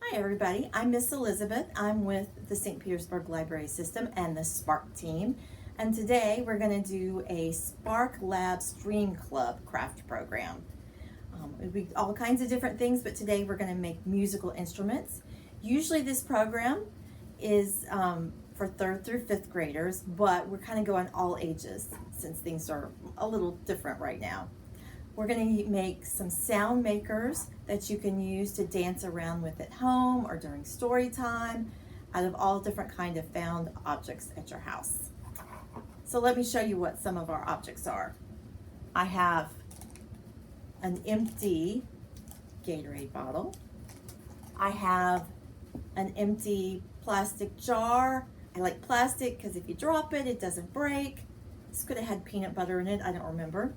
Hi everybody, I'm Miss Elizabeth. I'm with the St. Petersburg Library System and the Spark team. And today we're going to do a Spark Lab Stream Club craft program. It'll be all kinds of different things, but today we're going to make musical instruments. Usually this program is for 3rd through 5th graders, but we're kind of going all ages since things are a little different right now. We're going to make some sound makers that you can use to dance around with at home or during story time out of all different kind of found objects at your house. So let me show you what some of our objects are. I have an empty Gatorade bottle. I have an empty plastic jar. I like plastic because if you drop it, it doesn't break. This could have had peanut butter in it, I don't remember.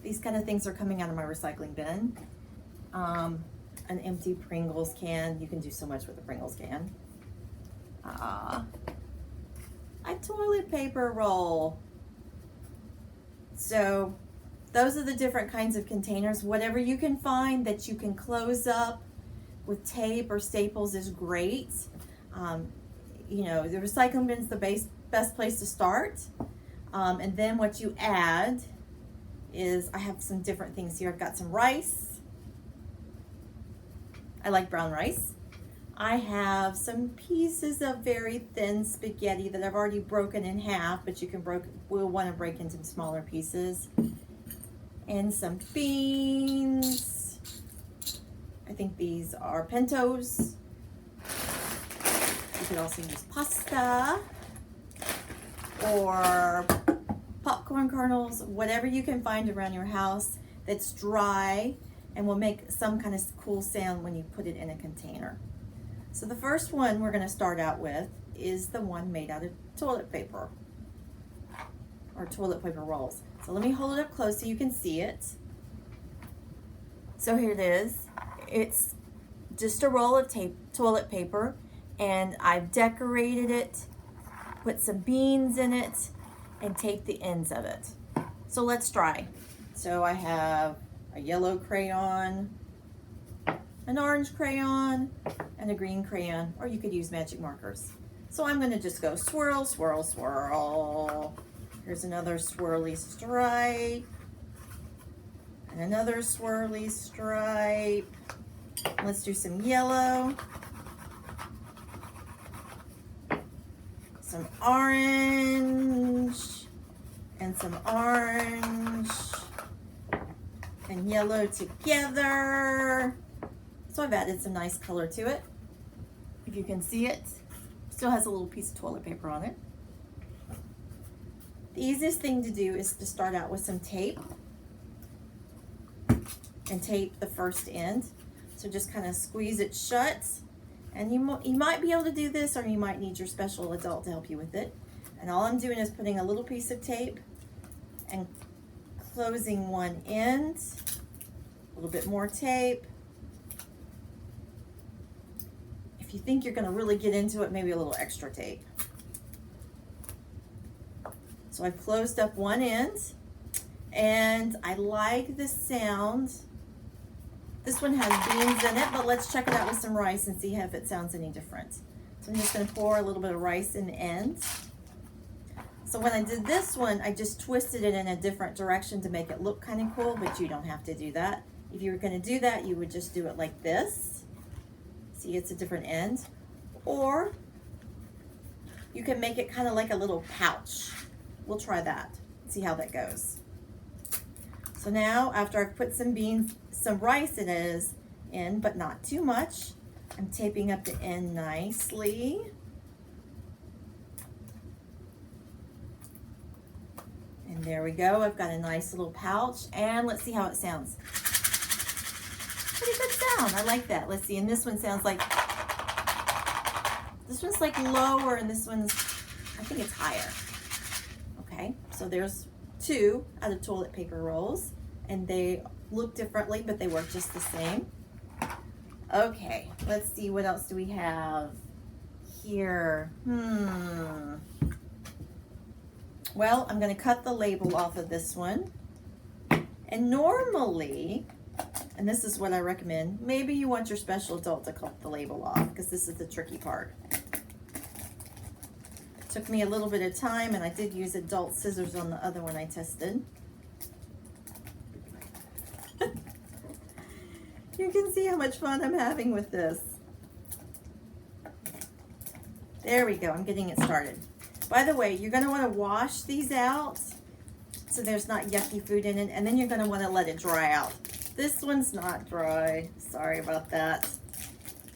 These kind of things are coming out of my recycling bin. An empty Pringles can. You can do so much with a Pringles can. A toilet paper roll. So those are the different kinds of containers. Whatever you can find that you can close up with tape or staples is great. You know, the recycling bin's the best place to start. And then what you add is I have some different things here. I've got some rice. I like brown rice. I have some pieces of very thin spaghetti that I've already broken in half, but you can we'll want to break into smaller pieces. And some beans. I think these are pintos. You could also use pasta or popcorn kernels, whatever you can find around your house that's dry and will make some kind of cool sound when you put it in a container. So the first one we're going to start out with is the one made out of toilet paper or toilet paper rolls. So let me hold it up close so you can see it. So here it is. It's just a roll of toilet paper, and I've decorated it, put some beans in it, and tape the ends of it. So let's try. So I have a yellow crayon, an orange crayon, and a green crayon, or you could use magic markers. So I'm going to just go swirl, swirl, swirl. Here's another swirly stripe, and another swirly stripe. Let's do some yellow, some orange, and some orange and yellow together. So I've added some nice color to it. If you can see it, still has a little piece of toilet paper on it. The easiest thing to do is to start out with some tape and tape the first end. So just kind of squeeze it shut. And you might be able to do this, or you might need your special adult to help you with it. And all I'm doing is putting a little piece of tape and closing one end, a little bit more tape. If you think you're going to really get into it, maybe a little extra tape. So I've closed up one end, and I like the sound. This one has beans in it, but let's check it out with some rice and see if it sounds any different. So I'm just going to pour a little bit of rice in the end. So when I did this one, I just twisted it in a different direction to make it look kind of cool, but you don't have to do that. If you were going to do that, you would just do it like this. See, it's a different end. Or you can make it kind of like a little pouch. We'll try that, see how that goes. So now, after I've put some beans, some rice it is in, but not too much, I'm taping up the end nicely. And there we go. I've got a nice little pouch, and let's see how it sounds. Pretty good sound. I like that. Let's see. And this one sounds like, this one's like lower, and this one's, I think it's higher. Okay, so there's two out of toilet paper rolls, and they look differently, but they work just the same. Okay, let's see, what else do we have here? Well, I'm going to cut the label off of this one, and normally And this is what I recommend. Maybe you want your special adult to cut the label off, because this is the tricky part. Took me a little bit of time, and I did use adult scissors on the other one I tested. You can see how much fun I'm having with this. There we go, I'm getting it started. By the way, you're gonna wanna wash these out so there's not yucky food in it, and then you're gonna wanna let it dry out. This one's not dry, sorry about that.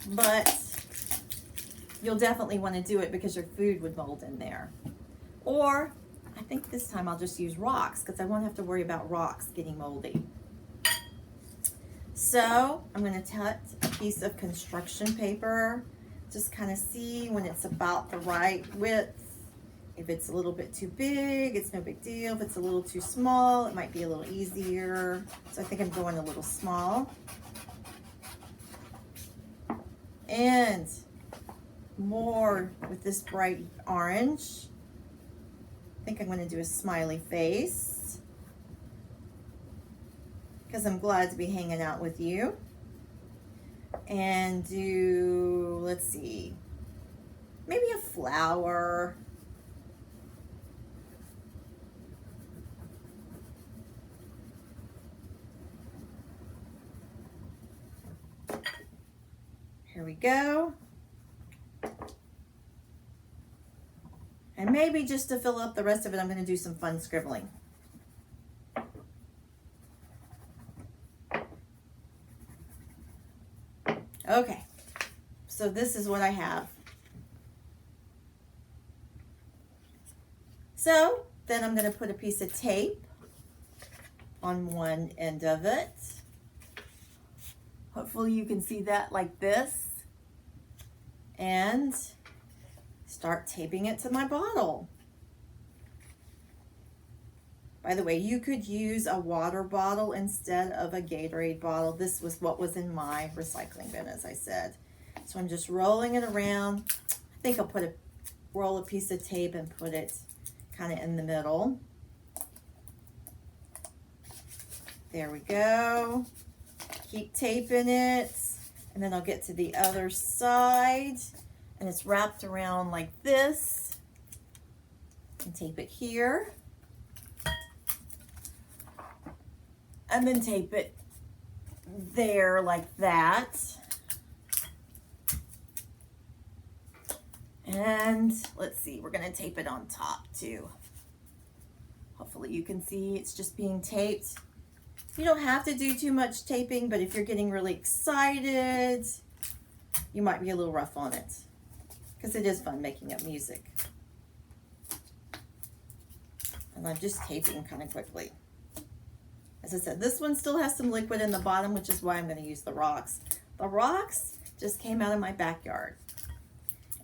But you'll definitely wanna do it because your food would mold in there. Or, I think this time I'll just use rocks because I won't have to worry about rocks getting moldy. So, I'm gonna cut a piece of construction paper. Just kind of see when it's about the right width. If it's a little bit too big, it's no big deal. If it's a little too small, it might be a little easier. So I think I'm going a little small. And more with this bright orange. I think I'm going to do a smiley face, because I'm glad to be hanging out with you. And do, let's see, maybe a flower. Here we go. And maybe just to fill up the rest of it, I'm going to do some fun scribbling. Okay, so this is what I have. So then I'm going to put a piece of tape on one end of it. Hopefully you can see that like this. And start taping it to my bottle. By the way, you could use a water bottle instead of a Gatorade bottle. This was what was in my recycling bin, as I said. So I'm just rolling it around. I think I'll roll a piece of tape and put it kind of in the middle. There we go. Keep taping it. And then I'll get to the other side. And it's wrapped around like this. And tape it here. And then tape it there like that. And let's see, we're gonna tape it on top too. Hopefully you can see it's just being taped. You don't have to do too much taping, but if you're getting really excited, you might be a little rough on it, because it is fun making up music. And I'm just taping kind of quickly. As I said, this one still has some liquid in the bottom, which is why I'm going to use the rocks. The rocks just came out of my backyard.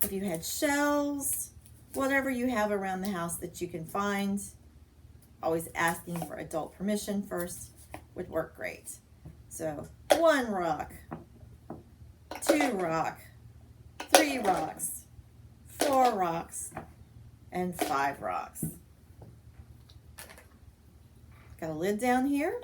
If you had shells, whatever you have around the house that you can find, always asking for adult permission first would work great. So 1 rock, 2 rock, 3 rocks, 4 rocks, and 5 rocks. Got a lid down here.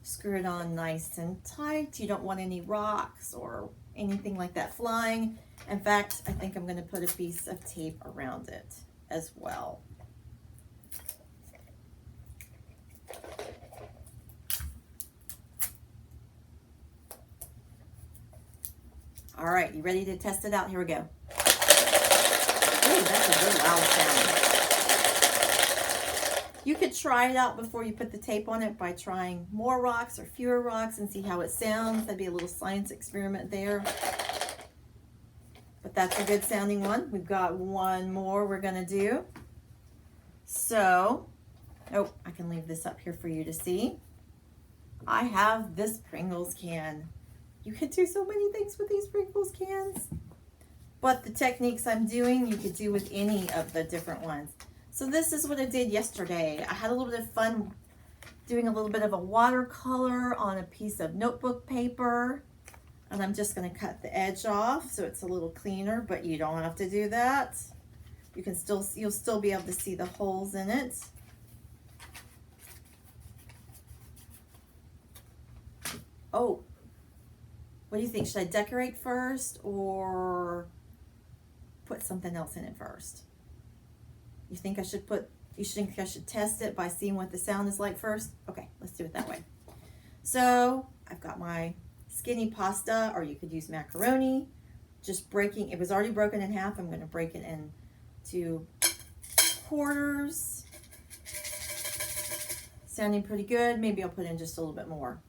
Screw it on nice and tight. You don't want any rocks or anything like that flying. In fact, I think I'm going to put a piece of tape around it as well. All right, you ready to test it out? Here we go. Ooh, that's a good loud sound. You could try it out before you put the tape on it by trying more rocks or fewer rocks and see how it sounds. That'd be a little science experiment there. But that's a good sounding one. We've got one more we're gonna do. So, oh, I can leave this up here for you to see. I have this Pringles can. You could do so many things with these Pringles cans. But the techniques I'm doing, you could do with any of the different ones. So this is what I did yesterday. I had a little bit of fun doing a little bit of a watercolor on a piece of notebook paper. And I'm just gonna cut the edge off so it's a little cleaner, but you don't have to do that. You can you'll still be able to see the holes in it. Oh, what do you think? Should I decorate first or put something else in it first? You think I should test it by seeing what the sound is like first? Okay, let's do it that way. So I've got my skinny pasta, or you could use macaroni. Just breaking, it was already broken in half. I'm gonna break it into quarters. Sounding pretty good. Maybe I'll put in just a little bit more.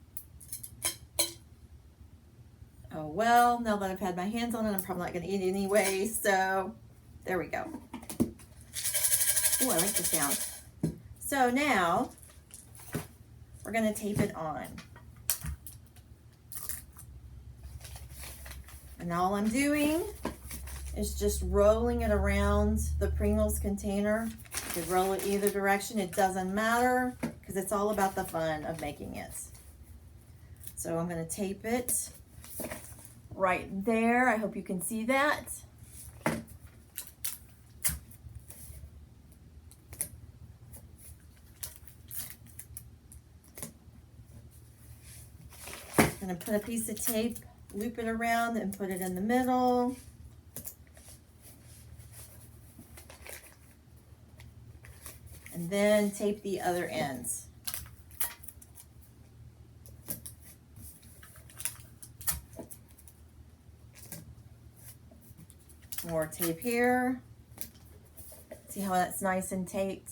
Oh well, now that I've had my hands on it, I'm probably not gonna eat it anyway, so there we go. Oh, I like the sound. So now we're gonna tape it on. And all I'm doing is just rolling it around the Pringles container. You could roll it either direction, it doesn't matter, because it's all about the fun of making it. So I'm gonna tape it right there. I hope you can see that. I'm gonna put a piece of tape, loop it around and put it in the middle. And then tape the other ends. More tape here. See how that's nice and taped?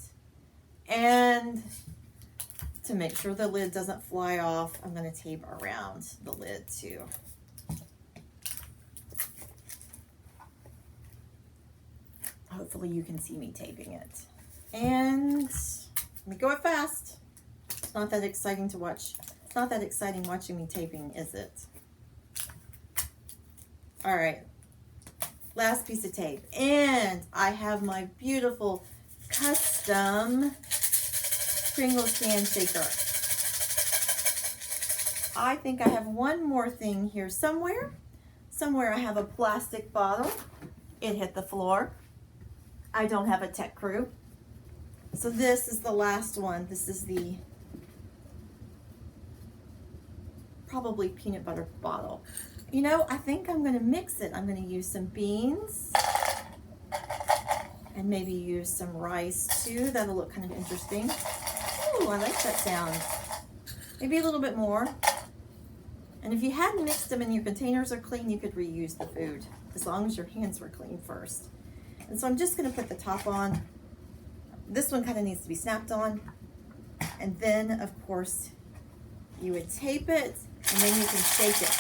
And to make sure the lid doesn't fly off, I'm going to tape around the lid too. Hopefully you can see me taping it. And let me go it fast. It's not that exciting to watch. It's not that exciting watching me taping, is it? All right. Last piece of tape. And I have my beautiful custom Pringles can shaker. I think I have one more thing here somewhere. Somewhere I have a plastic bottle. It hit the floor. I don't have a tech crew. So this is the last one. This is the probably peanut butter bottle. You know, I think I'm going to mix it. I'm going to use some beans and maybe use some rice too. That'll look kind of interesting. Ooh, I like that sound. Maybe a little bit more. And if you hadn't mixed them and your containers are clean, you could reuse the food as long as your hands were clean first. And so I'm just going to put the top on. This one kind of needs to be snapped on. And then, of course, you would tape it and then you can shake it.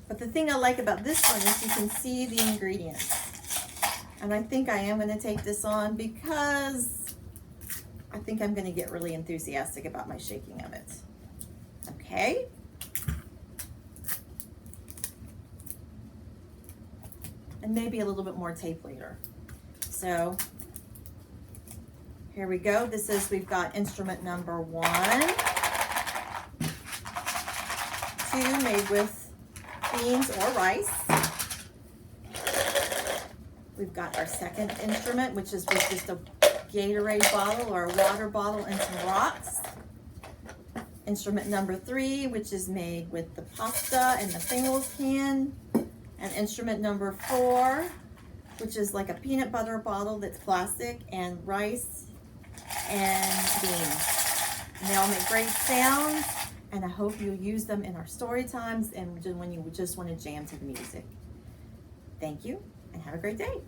But the thing I like about this one is you can see the ingredients. And I think I am going to take this on because I think I'm going to get really enthusiastic about my shaking of it. Okay. And maybe a little bit more tape later. So here we go. This is, we've got instrument number 1, 2 made with beans or rice. We've got our second instrument, which is with just a Gatorade bottle or a water bottle and some rocks. Instrument number 3, which is made with the pasta and the Pringles can. And instrument number 4, which is like a peanut butter bottle that's plastic, and rice and beans. And they all make great sounds, and I hope you'll use them in our story times and when you just want to jam to the music. Thank you, and have a great day.